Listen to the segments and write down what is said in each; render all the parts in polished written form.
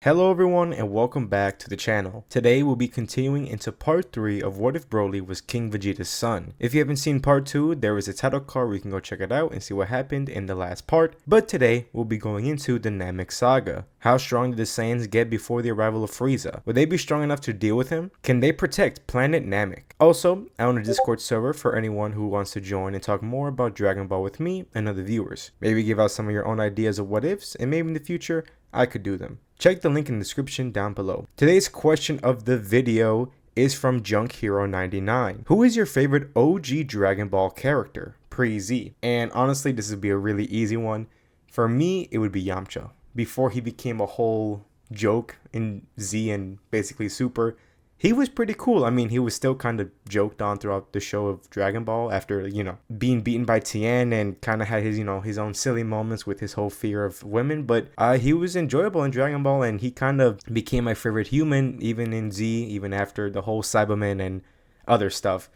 Hello everyone and welcome back to the channel. Today we'll be continuing into part 3 of What If Broly Was King Vegeta's son. If you haven't seen part 2, there is a title card where you can go check it out and see what happened in the last part. But today we'll be going into the Namek saga. How strong did the Saiyans get before the arrival of Frieza? Would they be strong enough to deal with him? Can they protect planet Namek? Also, I own a Discord server for anyone who wants to join and talk more about Dragon Ball with me and other viewers. Maybe give out some of your own ideas of what ifs, and maybe in the future I could do them. Check the link in the description down below. Today's question of the video is from Junk Hero 99. Who is your favorite OG Dragon Ball character, pre-Z? And honestly, this would be a really easy one. For me, it would be Yamcha. Before he became a whole joke in Z and basically Super, he was pretty cool. I mean, he was still kind of joked on throughout the show of Dragon Ball after, being beaten by Tien and kind of had his, his own silly moments with his whole fear of women. But he was enjoyable in Dragon Ball and he kind of became my favorite human, even in Z, even after the whole Cyberman and other stuff.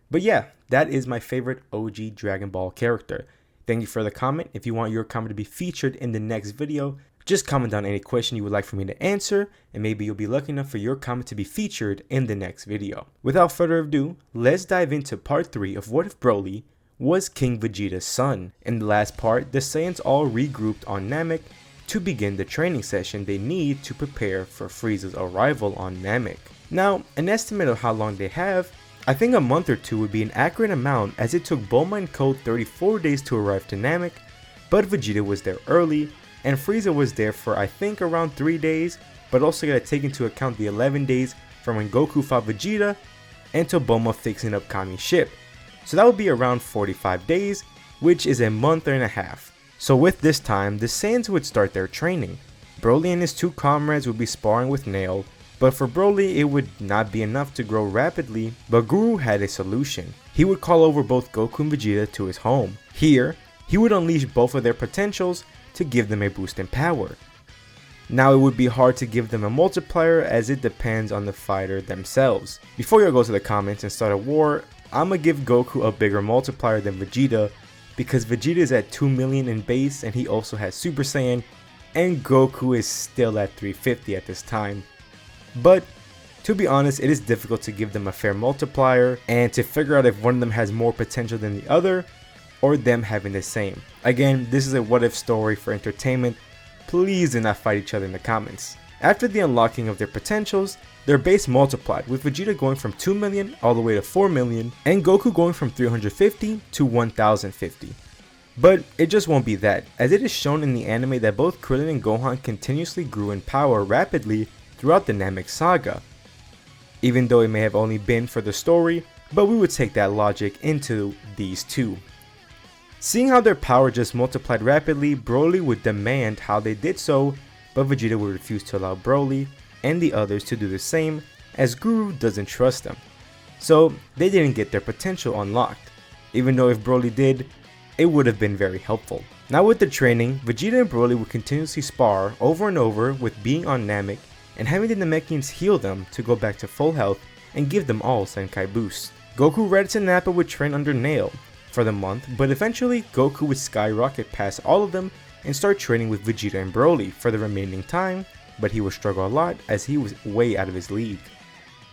But yeah, that is my favorite OG Dragon Ball character. Thank you for the comment. If you want your comment to be featured in the next video, just comment down any question you would like for me to answer, and maybe you'll be lucky enough for your comment to be featured in the next video. Without further ado, let's dive into part 3 of What If Broly Was King Vegeta's son. In the last part, the Saiyans all regrouped on Namek to begin the training session they need to prepare for Frieza's arrival on Namek. Now, an estimate of how long they have, I think a month or 2 would be an accurate amount, as it took Bulma and Code 34 days to arrive to Namek, but Vegeta was there early, and Frieza was there for I think around 3 days, but also gotta take into account the 11 days from when Goku fought Vegeta until Bulma fixing up Kami's ship. So that would be around 45 days, which is a month and a half. So with this time, the Saiyans would start their training. Broly and his 2 comrades would be sparring with Nail, but for Broly it would not be enough to grow rapidly, but Guru had a solution. He would call over both Goku and Vegeta to his home. Here, he would unleash both of their potentials to give them a boost in power. Now it would be hard to give them a multiplier, as it depends on the fighter themselves. Before you go to the comments and start a war, I'ma give Goku a bigger multiplier than Vegeta, because Vegeta is at 2 million in base and he also has Super Saiyan, and Goku is still at 350 at this time. But to be honest, it is difficult to give them a fair multiplier and to figure out if one of them has more potential than the other, or them having the same. Again, this is a what if story for entertainment. Please do not fight each other in the comments. After the unlocking of their potentials, their base multiplied, with Vegeta going from 2 million all the way to 4 million, and Goku going from 350 to 1050. But it just won't be that, as it is shown in the anime that both Krillin and Gohan continuously grew in power rapidly throughout the Namek saga. Even though it may have only been for the story, but we would take that logic into these two. Seeing how their power just multiplied rapidly, Broly would demand how they did so, but Vegeta would refuse to allow Broly and the others to do the same, as Guru doesn't trust them. So they didn't get their potential unlocked, even though if Broly did, it would have been very helpful. Now with the training, Vegeta and Broly would continuously spar over and over with being on Namek and having the Namekians heal them to go back to full health and give them all Senkai boosts. Goku, Raditz, and Nappa would train under Nail for the month, but eventually Goku would skyrocket past all of them and start training with Vegeta and Broly for the remaining time, but he would struggle a lot as he was way out of his league.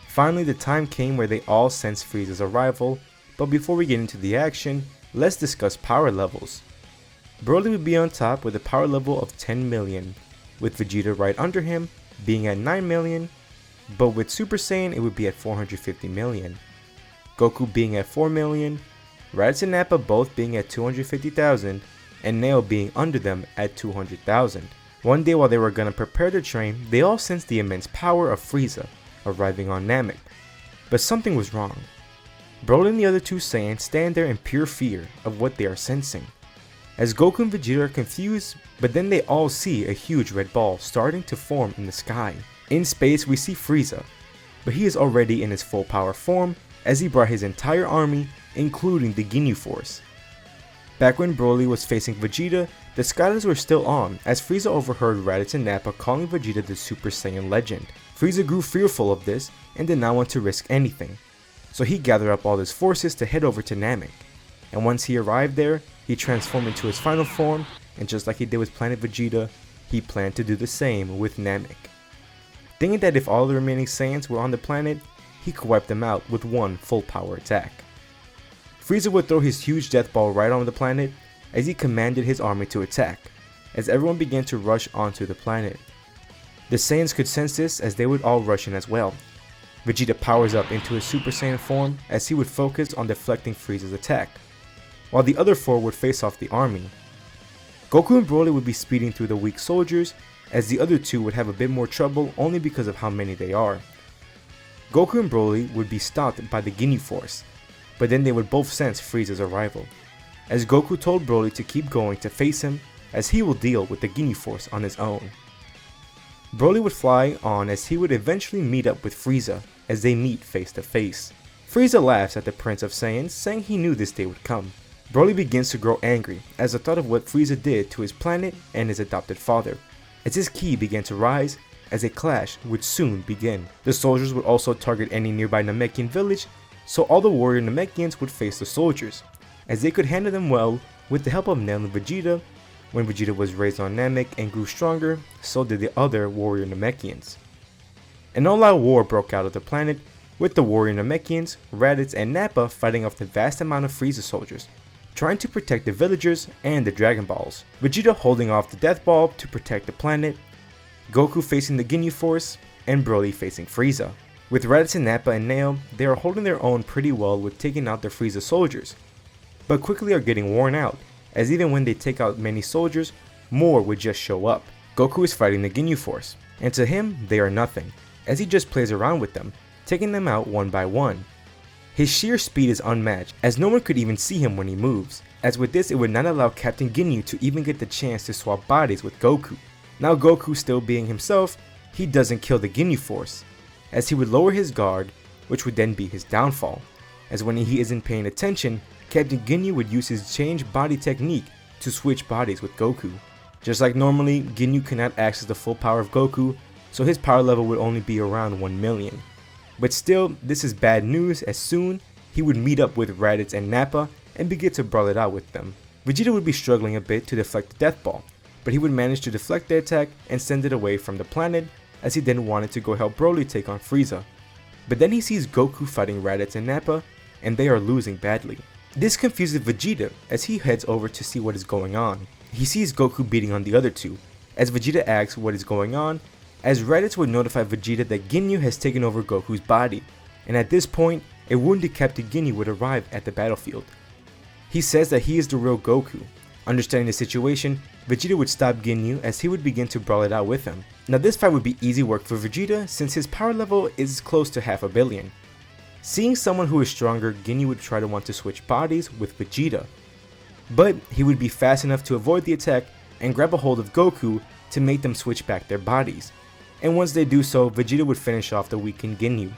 Finally, the time came where they all sensed Frieza's arrival, but before we get into the action, let's discuss power levels. Broly would be on top with a power level of 10 million, with Vegeta right under him being at 9 million, but with Super Saiyan it would be at 450 million. Goku being at 4 million, Raditz and Nappa both being at 250,000, and Nail being under them at 200,000. One day while they were gonna prepare to train, they all sensed the immense power of Frieza arriving on Namek. But something was wrong. Broly and the other 2 Saiyans stand there in pure fear of what they are sensing, as Goku and Vegeta are confused, but then they all see a huge red ball starting to form in the sky. In space we see Frieza, but he is already in his full power form, as he brought his entire army, including the Ginyu Force. Back when Broly was facing Vegeta, the Skylanders were still on, as Frieza overheard Raditz and Nappa calling Vegeta the Super Saiyan legend. Frieza grew fearful of this and did not want to risk anything, so he gathered up all his forces to head over to Namek. And once he arrived there, he transformed into his final form, and just like he did with Planet Vegeta, he planned to do the same with Namek. thinking that if all the remaining Saiyans were on the planet, he could wipe them out with one full power attack. Frieza would throw his huge death ball right on the planet as he commanded his army to attack, as everyone began to rush onto the planet. The Saiyans could sense this as they would all rush in as well. Vegeta powers up into his Super Saiyan form as he would focus on deflecting Frieza's attack, while the other four would face off the army. Goku and Broly would be speeding through the weak soldiers, as the other two would have a bit more trouble only because of how many they are. Goku and Broly would be stopped by the Ginyu Force, but then they would both sense Frieza's arrival, as Goku told Broly to keep going to face him, as he will deal with the Ginyu Force on his own. Broly would fly on as he would eventually meet up with Frieza as they meet face to face. Frieza laughs at the Prince of Saiyans, saying he knew this day would come. Broly begins to grow angry as the thought of what Frieza did to his planet and his adopted father, as his ki began to rise as a clash would soon begin. The soldiers would also target any nearby Namekian village, so all the warrior Namekians would face the soldiers, as they could handle them well with the help of Nail and Vegeta. When Vegeta was raised on Namek and grew stronger, so did the other warrior Namekians. An all-out war broke out of the planet, with the warrior Namekians, Raditz, and Nappa fighting off the vast amount of Frieza soldiers, trying to protect the villagers and the Dragon Balls. Vegeta holding off the Death Ball to protect the planet, Goku facing the Ginyu Force, and Broly facing Frieza. With Raditz and Nappa and Nail, they are holding their own pretty well with taking out the Frieza soldiers, but quickly are getting worn out, as even when they take out many soldiers, more would just show up. Goku is fighting the Ginyu Force, and to him, they are nothing, as he just plays around with them, taking them out one by one. His sheer speed is unmatched, as no one could even see him when he moves, as with this it would not allow Captain Ginyu to even get the chance to swap bodies with Goku. Now Goku still being himself, he doesn't kill the Ginyu Force, as he would lower his guard, which would then be his downfall, as when he isn't paying attention, Captain Ginyu would use his change body technique to switch bodies with Goku. Just like normally, Ginyu cannot access the full power of Goku, so his power level would only be around 1 million. But still, this is bad news as soon he would meet up with Raditz and Nappa and begin to brawl it out with them. Vegeta would be struggling a bit to deflect the Death Ball, but he would manage to deflect the attack and send it away from the planet, as he then wanted to go help Broly take on Frieza. But then he sees Goku fighting Raditz and Nappa, and they are losing badly. This confuses Vegeta as he heads over to see what is going on. He sees Goku beating on the other two, as Vegeta asks what is going on, as Raditz would notify Vegeta that Ginyu has taken over Goku's body, and at this point, a wounded Captain Ginyu would arrive at the battlefield. He says that he is the real Goku. Understanding the situation, Vegeta would stop Ginyu as he would begin to brawl it out with him. Now this fight would be easy work for Vegeta since his power level is close to 500 million. Seeing someone who is stronger, Ginyu would try to want to switch bodies with Vegeta, but he would be fast enough to avoid the attack and grab a hold of Goku to make them switch back their bodies, and once they do so, Vegeta would finish off the weakened Ginyu,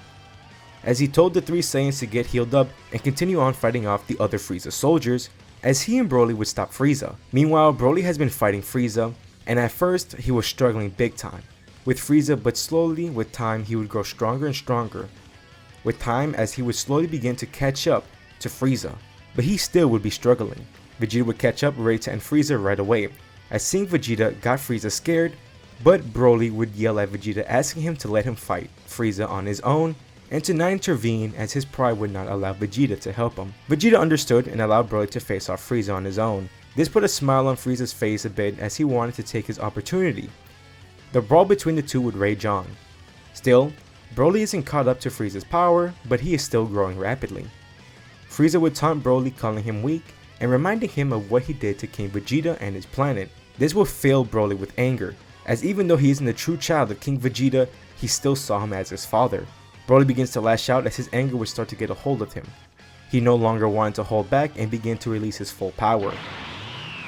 as he told the 3 Saiyans to get healed up and continue on fighting off the other Frieza soldiers, as he and Broly would stop Frieza. Meanwhile, Broly has been fighting Frieza, and at first he was struggling big time with Frieza, but slowly with time he would grow stronger and stronger with time as he would slowly begin to catch up to Frieza, but he still would be struggling. Vegeta would catch up ready to end Frieza right away, as seeing Vegeta got Frieza scared, but Broly would yell at Vegeta asking him to let him fight Frieza on his own and to not intervene as his pride would not allow Vegeta to help him. Vegeta understood and allowed Broly to face off Frieza on his own. This put a smile on Frieza's face a bit as he wanted to take his opportunity. The brawl between the two would rage on. Still, Broly isn't caught up to Frieza's power, but he is still growing rapidly. Frieza would taunt Broly, calling him weak and reminding him of what he did to King Vegeta and his planet. This will fill Broly with anger, as even though he isn't the true child of King Vegeta, he still saw him as his father. Broly begins to lash out as his anger would start to get a hold of him. He no longer wanted to hold back and began to release his full power.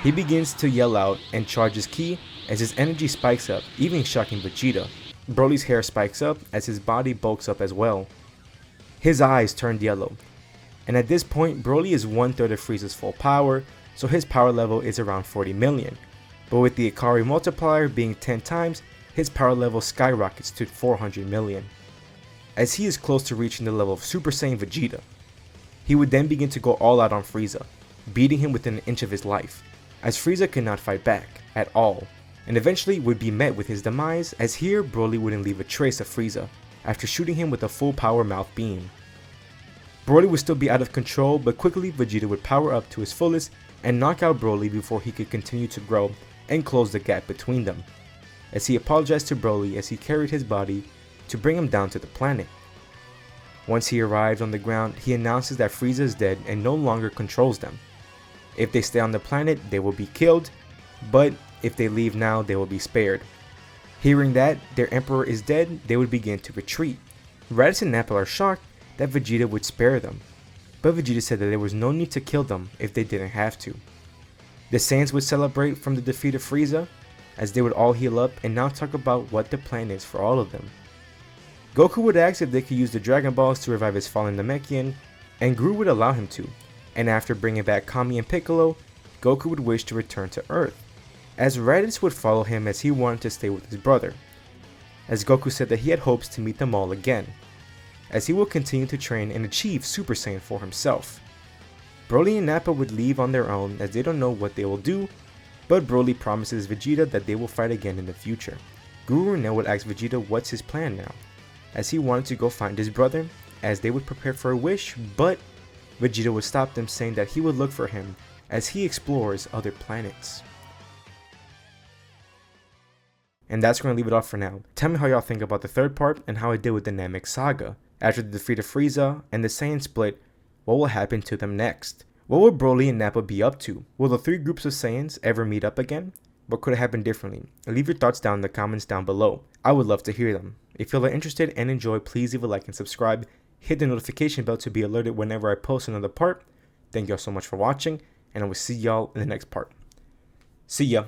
He begins to yell out and charge his ki as his energy spikes up, even shocking Vegeta. Broly's hair spikes up as his body bulks up as well. His eyes turned yellow, and at this point Broly is 1/3 of Frieza's full power, so his power level is around 40 million. But with the Ikari multiplier being 10 times, his power level skyrockets to 400 million. As he is close to reaching the level of Super Saiyan Vegeta, he would then begin to go all out on Frieza, beating him within an inch of his life, as Frieza could not fight back at all, and eventually would be met with his demise, as here Broly wouldn't leave a trace of Frieza after shooting him with a full power mouth beam. Broly would still be out of control, but quickly Vegeta would power up to his fullest and knock out Broly before he could continue to grow and close the gap between them, as he apologized to Broly as he carried his body to bring him down to the planet. Once he arrived on the ground, he announces that Frieza is dead and no longer controls them. If they stay on the planet, they will be killed, but if they leave now, they will be spared. Hearing that their emperor is dead, they would begin to retreat. Raditz and Nappa are shocked that Vegeta would spare them, but Vegeta said that there was no need to kill them if they didn't have to. The Saiyans would celebrate from the defeat of Frieza, as they would all heal up and now talk about what the plan is for all of them. Goku would ask if they could use the Dragon Balls to revive his fallen Namekian, and Gru would allow him to, and after bringing back Kami and Piccolo, Goku would wish to return to Earth, as Raditz would follow him as he wanted to stay with his brother, as Goku said that he had hopes to meet them all again, as he will continue to train and achieve Super Saiyan for himself. Broly and Nappa would leave on their own as they don't know what they will do, but Broly promises Vegeta that they will fight again in the future. Guru now would ask Vegeta what's his plan now, as he wanted to go find his brother, as they would prepare for a wish, but Vegeta would stop them, saying that he would look for him as he explores other planets. And that's going to leave it off for now. Tell me how y'all think about the third part and how it did with the Namek Saga. After the defeat of Frieza and the Saiyan split, what will happen to them next? What will Broly and Nappa be up to? Will the three groups of Saiyans ever meet up again? What could have happened differently? Leave your thoughts down in the comments down below. I would love to hear them. If you are interested and enjoy, please leave a like and subscribe. Hit the notification bell to be alerted whenever I post another part. Thank y'all so much for watching, and I will see y'all in the next part. See ya.